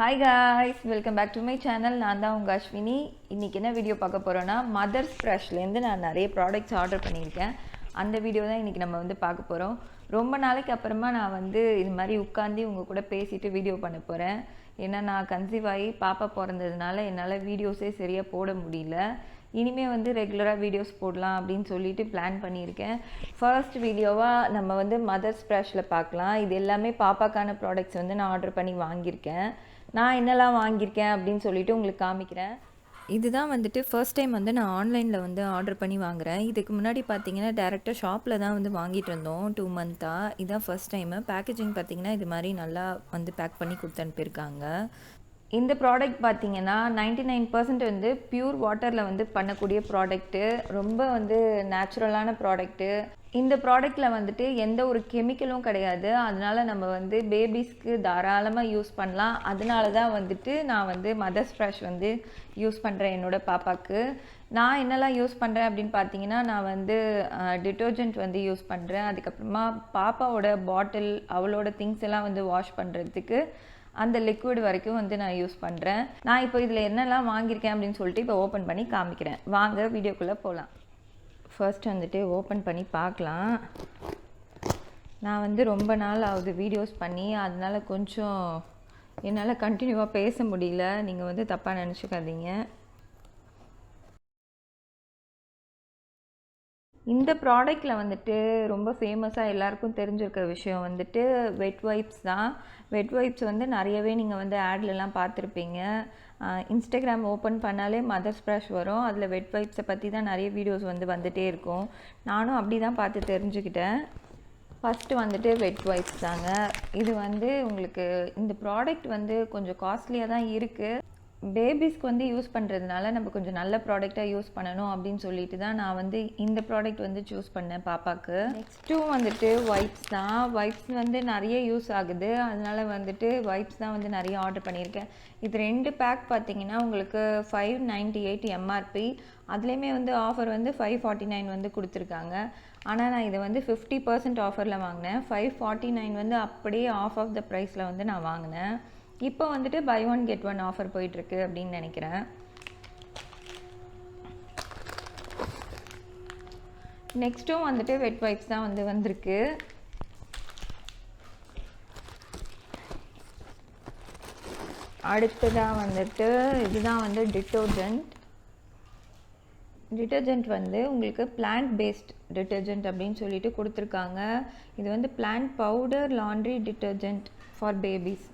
Hi guys, welcome back to my channel. நான் தான் உங்கள் அஸ்வினி. இன்றைக்கி என்ன வீடியோ பார்க்க போகிறோன்னா, மதர் ஸ்ப்ரஷ்லேருந்து நான் நிறைய ப்ராடக்ட்ஸ் ஆர்டர் பண்ணியிருக்கேன். அந்த வீடியோ தான் இன்றைக்கி நம்ம பார்க்க போகிறோம். ரொம்ப நாளைக்கு அப்புறமா நான் இது மாதிரி உட்காந்து உங்கள் கூட பேசிட்டு வீடியோ பண்ண போகிறேன். ஏன்னா நான் கன்சீவ் ஆகி பாப்பா பிறந்ததுனால என்னால் வீடியோஸே சரியாக போட முடியல. இனிமேல் ரெகுலராக வீடியோஸ் போடலாம் அப்படின்னு சொல்லிட்டு பிளான் பண்ணியிருக்கேன். ஃபர்ஸ்ட் வீடியோவாக நம்ம மதர் ஸ்ப்ரஷ்ஷில் பார்க்கலாம். இது எல்லாமே பாப்பாக்கான ப்ராடக்ட்ஸ் நான் ஆர்டர் பண்ணி வாங்கியிருக்கேன். நான் என்னெல்லாம் வாங்கியிருக்கேன் அப்படின்னு சொல்லிட்டு உங்களுக்கு காமிக்கிறேன். இதுதான் ஃபர்ஸ்ட் டைம் நான் ஆன்லைனில் ஆர்டர் பண்ணி வாங்குகிறேன். இதுக்கு முன்னாடி பார்த்தீங்கன்னா டேரெக்டாக ஷாப்பில் தான் வாங்கிட்டு இருந்தோம் 2 மந்த்தாக. இதுதான் ஃபர்ஸ்ட் டைமு. பேக்கேஜிங் பார்த்தீங்கன்னா இது மாதிரி நல்லா பேக் பண்ணி கொடுத்து அனுப்பியிருக்காங்க. இந்த ப்ராடக்ட் பார்த்தீங்கன்னா 99% பியூர் வாட்டரில் பண்ணக்கூடிய ப்ராடக்ட்டு. ரொம்ப நேச்சுரலான ப்ராடக்ட்டு. இந்த ப்ராடக்ட்டில் எந்த ஒரு கெமிக்கலும் கிடையாது. அதனால் நம்ம பேபிஸ்க்கு தாராளமாக யூஸ் பண்ணலாம். அதனால தான் நான் மதர் ஸ்ப்ரஷ் யூஸ் பண்ணுறேன் என்னோடய பாப்பாவுக்கு. நான் என்னெல்லாம் யூஸ் பண்ணுறேன் அப்படின்னு பார்த்தீங்கன்னா, நான் டிட்டர்ஜென்ட் யூஸ் பண்ணுறேன். அதுக்கப்புறமா பாப்பாவோட பாட்டில், அவளோட திங்ஸ் எல்லாம் வாஷ் பண்ணுறதுக்கு அந்த லிக்விட் வரைக்கும் நான் யூஸ் பண்ணுறேன். நான் இப்போ இதில் என்னெல்லாம் வாங்கியிருக்கேன் அப்படின்னு சொல்லிட்டு இப்போ ஓப்பன் பண்ணி காமிக்கிறேன். வாங்க வீடியோக்குள்ளே போகலாம். ஃபர்ஸ்ட் ஓப்பன் பண்ணி பார்க்கலாம். நான் ரொம்ப நாள் ஆகுது வீடியோஸ் பண்ணி, அதனால் கொஞ்சம் என்னால் கண்டினியூவாக பேச முடியல. நீங்கள் தப்பாக நினச்சிக்காதீங்க. இந்த ப்ராடக்டில் ரொம்ப ஃபேமஸாக எல்லாருக்கும் தெரிஞ்சிருக்கிற விஷயம் வெட் வைப்ஸ் தான். வெட் வைப்ஸ் நிறையவே நீங்கள் ஆட்லலாம் பார்த்துருப்பீங்க. இன்ஸ்டாகிராம் ஓப்பன் பண்ணாலே மதர் ஸ்ப்ரஷ் வரும். அதில் வெட் வைப்ஸை பற்றி தான் நிறைய வீடியோஸ் வந்துகிட்டே இருக்கும். நானும் அப்படி தான் பார்த்து தெரிஞ்சுக்கிட்டேன். ஃபஸ்ட்டு வெட் வைப்ஸ் தாங்க. இது உங்களுக்கு இந்த ப்ராடக்ட் கொஞ்சம் காஸ்ட்லியாக தான் இருக்குது. பேபிஸ்க்கு யூஸ் பண்ணுறதுனால நம்ம கொஞ்சம் நல்ல ப்ராடக்டாக யூஸ் பண்ணணும் அப்படின்னு சொல்லிட்டு தான் நான் இந்த ப்ராடக்ட் சூஸ் பண்ணேன் பாப்பாவுக்கு. நெக்ஸ்ட்டும் வைப்ஸ் தான். வைப்ஸ் நிறைய யூஸ் ஆகுது. அதனால் வைப்ஸ் தான் நிறைய ஆர்டர் பண்ணியிருக்கேன். இது 2 பேக் பார்த்தீங்கன்னா உங்களுக்கு 598 எம்ஆர்பி. அதுலேயுமே ஆஃபர் 549 கொடுத்துருக்காங்க. ஆனால் நான் இதை 50% ஆஃபரில் வாங்கினேன். 549 அப்படியே ஆஃப் ஆஃப் த ப்ரைஸில் நான் வாங்கினேன். இப்போ பை 1 get 1 ஆஃபர் போயிட்டுருக்கு அப்படின்னு நினைக்கிறேன். நெக்ஸ்ட்டும் வெட் வைப்ஸ் தான் வந்திருக்கு. அடுத்ததாக இதுதான் டிட்டர்ஜென்ட். டிட்டர்ஜென்ட் உங்களுக்கு பிளான்ட் பேஸ்ட் டிட்டர்ஜென்ட் அப்படின்னு சொல்லிட்டு கொடுத்துருக்காங்க. இது plant powder laundry detergent for babies.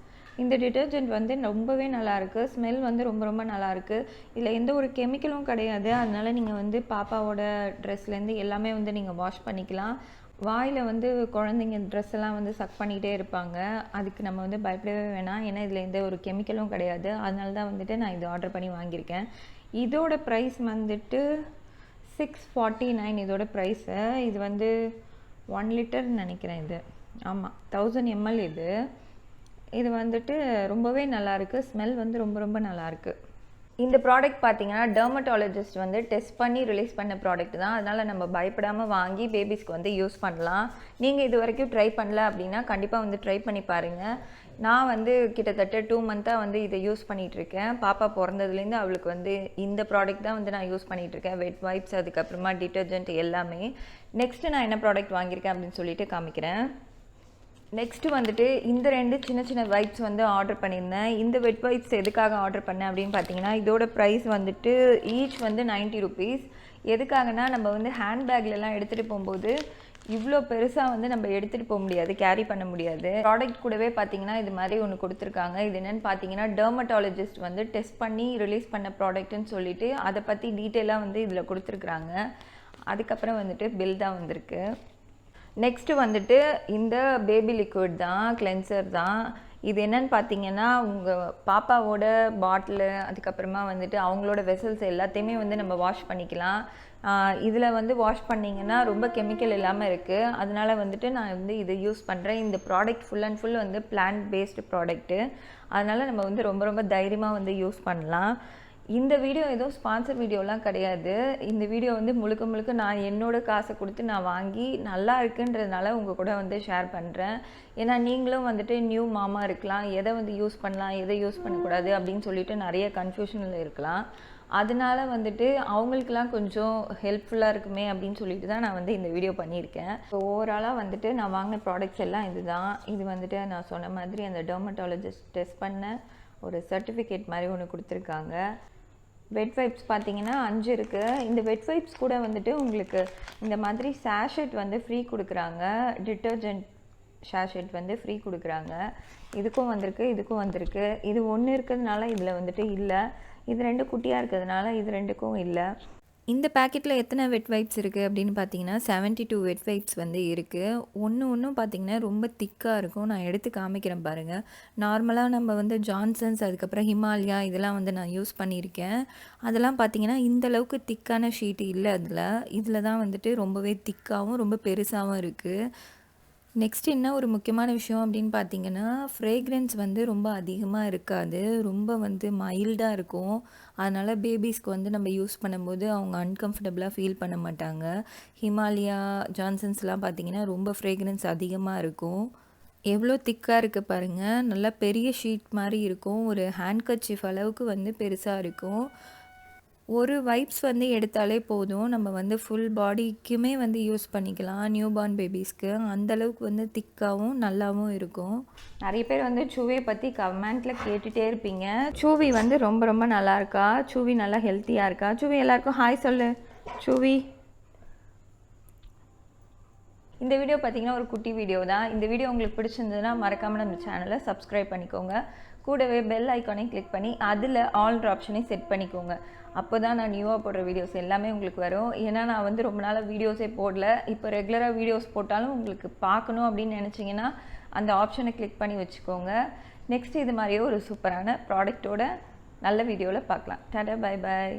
இந்த டிட்டர்ஜென்ட் ரொம்பவே நல்லாயிருக்கு. ஸ்மெல் ரொம்ப ரொம்ப நல்லாயிருக்கு. இதில் எந்த ஒரு கெமிக்கலும் கிடையாது. அதனால் நீங்கள் பாப்பாவோட ட்ரெஸ்லேருந்து எல்லாமே நீங்கள் வாஷ் பண்ணிக்கலாம். வாயில் குழந்தைங்க ட்ரெஸ் எல்லாம் சக் பண்ணிகிட்டே இருப்பாங்க. அதுக்கு நம்ம பயப்படவே வேணாம். ஏன்னா இதில் எந்த ஒரு கெமிக்கலும் கிடையாது. அதனால தான் நான் இது ஆர்டர் பண்ணி வாங்கியிருக்கேன். இதோட ப்ரைஸ் 649 இதோட ப்ரைஸு. இது 1 லிட்டர்னு நினைக்கிறேன். இது ஆமாம் 1000 ml. இது ரொம்பவே நல்லாயிருக்கு. ஸ்மெல் ரொம்ப ரொம்ப நல்லாயிருக்கு. இந்த ப்ராடக்ட் பார்த்தீங்கன்னா டெர்மட்டாலஜிஸ்ட் டெஸ்ட் பண்ணி ரிலீஸ் பண்ண ப்ராடக்ட் தான். அதனால் நம்ம பயப்படாமல் வாங்கி பேபிஸ்க்கு யூஸ் பண்ணலாம். நீங்கள் இது வரைக்கும் ட்ரை பண்ணல அப்படின்னா கண்டிப்பாக ட்ரை பண்ணி பாருங்கள். நான் கிட்டத்தட்ட 2 மந்த்தாக இதை யூஸ் பண்ணிகிட்ருக்கேன். பாப்பா பிறந்ததுலேருந்து அவளுக்கு இந்த ப்ராடக்ட் தான் நான் யூஸ் பண்ணிகிட்ருக்கேன். வெட் வைப்ஸ், அதுக்கப்புறமா டிட்டர்ஜென்ட் எல்லாமே. நெக்ஸ்ட்டு நான் என்ன ப்ராடக்ட் வாங்கியிருக்கேன் அப்படின்னு சொல்லிட்டு காமிக்கிறேன். நெக்ஸ்ட்டு இந்த 2 சின்ன சின்ன வைப்ஸ் ஆர்டர் பண்ணியிருந்தேன். இந்த வெட் வைப்ஸ் எதுக்காக ஆர்டர் பண்ணேன் அப்படின்னு பார்த்தீங்கன்னா, இதோட ப்ரைஸ் ஈச் 90 ருபீஸ். எதுக்காகனா நம்ம ஹேண்ட்பேக்லலாம் எடுத்துகிட்டு போகும்போது இவ்வளோ பெருசாக நம்ம எடுத்துகிட்டு போக முடியாது, கேரி பண்ண முடியாது. ப்ராடக்ட் கூடவே பார்த்தீங்கன்னா இது மாதிரி ஒன்று கொடுத்துருக்காங்க. இது என்னென்னு பார்த்தீங்கன்னா டெர்மட்டாலஜிஸ்ட் டெஸ்ட் பண்ணி ரிலீஸ் பண்ண ப்ராடக்ட்டுன்னு சொல்லிட்டு அதை பற்றி டீட்டெயிலாக இதில் கொடுத்துருக்குறாங்க. அதுக்கப்புறம் பில் தான் வந்திருக்கு. நெக்ஸ்ட்டு இந்த பேபி லிக்விட் தான், கிளென்சர் தான். இது என்னன்னு பார்த்தீங்கன்னா உங்கள் பாப்பாவோட பாட்டிலு, அதுக்கப்புறமா அவங்களோட வெசல்ஸ் எல்லாத்தையுமே நம்ம வாஷ் பண்ணிக்கலாம். இதில் வாஷ் பண்ணிங்கன்னா ரொம்ப கெமிக்கல் இல்லாமல் இருக்குது. அதனால் நான் இதை யூஸ் பண்ணுறேன். இந்த product full and full plant based product. அதனால் நம்ம ரொம்ப ரொம்ப தைரியமாக யூஸ் பண்ணலாம். இந்த வீடியோ ஏதோ ஸ்பான்சர் வீடியோலாம் கிடையாது. இந்த வீடியோ வந்து முழுக்க முழுக்க நான் என்னோட காசை கொடுத்து நான் வாங்கி நல்லா இருக்குன்றதுனால உங்கள் கூட வந்து ஷேர் பண்ணுறேன். ஏன்னா நீங்களும் வந்துட்டு நியூ மாமா இருக்கலாம், எதை வந்து யூஸ் பண்ணலாம் எதை யூஸ் பண்ணக்கூடாது அப்படின்னு சொல்லிட்டு நிறைய கன்ஃபியூஷனில் இருக்கலாம். அதனால வந்துட்டு அவங்களுக்கெல்லாம் கொஞ்சம் ஹெல்ப்ஃபுல்லாக இருக்குமே அப்படின்னு சொல்லிட்டு தான் நான் வந்து இந்த வீடியோ பண்ணியிருக்கேன். ஸோ ஓவராலாக வந்துட்டு நான் வாங்கின ப்ராடக்ட்ஸ் எல்லாம் இதுதான். இது வந்துட்டு நான் சொன்ன மாதிரி அந்த டெர்மட்டாலஜிஸ்ட் டெஸ்ட் பண்ண ஒரு சர்டிஃபிகேட் மாதிரி ஒன்று கொடுத்துருக்காங்க. வெட் வைப்ஸ் பார்த்தீங்கன்னா 5 இருக்குது. இந்த வெட் வைப்ஸ் கூட வந்துட்டு உங்களுக்கு இந்த மாதிரி சாஷெட் வந்து ஃப்ரீ கொடுக்குறாங்க. டிட்டர்ஜென்ட் சாஷெட் வந்து ஃப்ரீ கொடுக்குறாங்க. இதுக்கும் வந்திருக்கு, இதுக்கும் வந்திருக்கு. இது ஒன்று இருக்கிறதுனால இதில் வந்துட்டு இல்லை, இது 2 குட்டியாக இருக்கிறதுனால இது 2க்கும் இல்லை. இந்த பேக்கெட்டில் எத்தனை வெட் வைப்ஸ் இருக்குது அப்படின்னு பார்த்தீங்கன்னா 72 வெட் வைப்ஸ் வந்து இருக்குது. ஒன்றும் பார்த்தீங்கன்னா ரொம்ப திக்காக இருக்கும். நான் எடுத்து காமிக்கிறேன் பாருங்கள். நார்மலாக நம்ம வந்து ஜான்சன்ஸ் அதுக்கப்புறம் ஹிமாலயா இதெல்லாம் வந்து நான் யூஸ் பண்ணியிருக்கேன். அதெல்லாம் பார்த்தீங்கன்னா இந்தளவுக்கு திக்கான ஷீட் இல்லை. இதில் தான் வந்துட்டு ரொம்பவே திக்காகவும் ரொம்ப பெருசாகவும் இருக்குது. நெக்ஸ்ட் என்ன ஒரு முக்கியமான விஷயம் அப்படின்னு பார்த்தீங்கன்னா ஃப்ரேக்ரன்ஸ் வந்து ரொம்ப அதிகமாக இருக்காது, ரொம்ப வந்து மைல்டாக இருக்கும். அதனால் பேபிஸ்க்கு வந்து நம்ம யூஸ் பண்ணும்போது அவங்க அன்கம்ஃபர்டபுளாக ஃபீல் பண்ண மாட்டாங்க. ஹிமாலயா ஜான்சன்ஸ்லாம் பார்த்தீங்கன்னா ரொம்ப ஃப்ரேக்ரன்ஸ் அதிகமாக இருக்கும். எவ்வளோ திக்காக இருக்குது பாருங்கள், நல்லா பெரிய ஷீட் மாதிரி இருக்கும். ஒரு ஹேண்ட்கர்ச்சீஃப் அளவுக்கு வந்து பெருசாக இருக்கும். ஒரு வைப்ஸ் வந்து எடுத்தாலே போதும், நம்ம வந்து ஃபுல் பாடிக்குமே வந்து யூஸ் பண்ணிக்கலாம். நியூ பார்ன் பேபிஸ்க்கு அந்தளவுக்கு வந்து திக்காகவும் நல்லாவும் இருக்கும். நிறைய பேர் வந்து சூவியை பற்றி கமெண்ட்டில் கேட்டுகிட்டே இருப்பீங்க. சூவி வந்து ரொம்ப ரொம்ப நல்லா இருக்கா, சூவி நல்லா ஹெல்த்தியாக இருக்கா. சூவி எல்லாருக்கும் ஹாய் சொல்லு. சூவி, இந்த வீடியோ பார்த்தீங்கன்னா ஒரு குட்டி வீடியோ தான். இந்த வீடியோ உங்களுக்கு பிடிச்சிருந்ததுன்னா மறக்காமல் நம்ம சேனலை சப்ஸ்கிரைப் பண்ணிக்கோங்க. கூடவே பெல் ஐக்கானையும் கிளிக் பண்ணி அதில் ஆல்ன்ற ஆப்ஷனையும் செட் பண்ணிக்கோங்க. அப்போ தான் நான் நியூவாக போடுற வீடியோஸ் எல்லாமே உங்களுக்கு வரும். ஏன்னா நான் வந்து ரொம்ப நாளாக வீடியோஸே போடல. இப்போ ரெகுலராக வீடியோஸ் போட்டாலும் உங்களுக்கு பார்க்கணும் அப்படின்னு நினச்சிங்கன்னா அந்த ஆப்ஷனை கிளிக் பண்ணி வச்சுக்கோங்க. நெக்ஸ்ட் இது மாதிரியே ஒரு சூப்பரான ப்ராடக்டோட நல்ல வீடியோவில் பார்க்கலாம். Tata, bye bye.